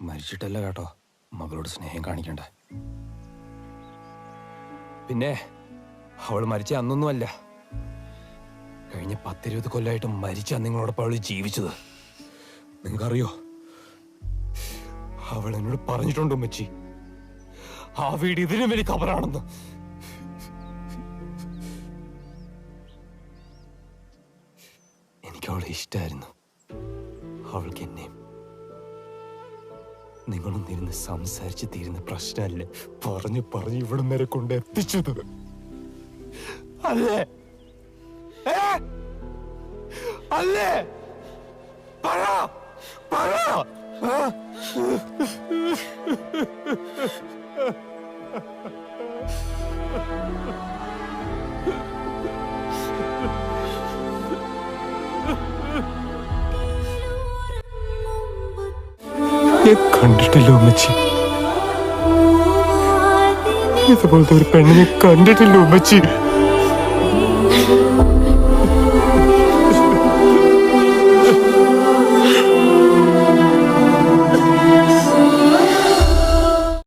മരിച്ചിട്ടല്ല കേട്ടോ മകളോട് സ്നേഹം കാണിക്കണ്ട. പിന്നെ അവൾ മരിച്ച അന്നൊന്നുമല്ല, കഴിഞ്ഞ 10-20 കൊല്ലമായിട്ട് മരിച്ച നിങ്ങളോടൊപ്പം അവൾ ജീവിച്ചത്. നിങ്ങൾക്കറിയോ, അവൾ എന്നോട് പറഞ്ഞിട്ടുണ്ടോ ഉമ്മച്ചി, ആ വീട് ഇതിനും വലിയ ഖബറാണെന്ന്. എനിക്ക് അവളെ ഇഷ്ടമായിരുന്നു, അവൾക്ക് എന്നെയും. നിങ്ങളൊന്നിരുന്ന് സംസാരിച്ച് തീരുന്ന പ്രശ്നമല്ലേ പറഞ്ഞു പറഞ്ഞ് ഇവിടെ നേരെ കൊണ്ട് എത്തിച്ചത് അല്ലേ? അല്ലേ? പറ പറ. കണ്ടിട്ടില്ല ഉമ്മച്ചി, ഇതുപോലത്തെ ഒരു പെണ്ണിനെ കണ്ടിട്ടില്ല ഉമ്മച്ചി.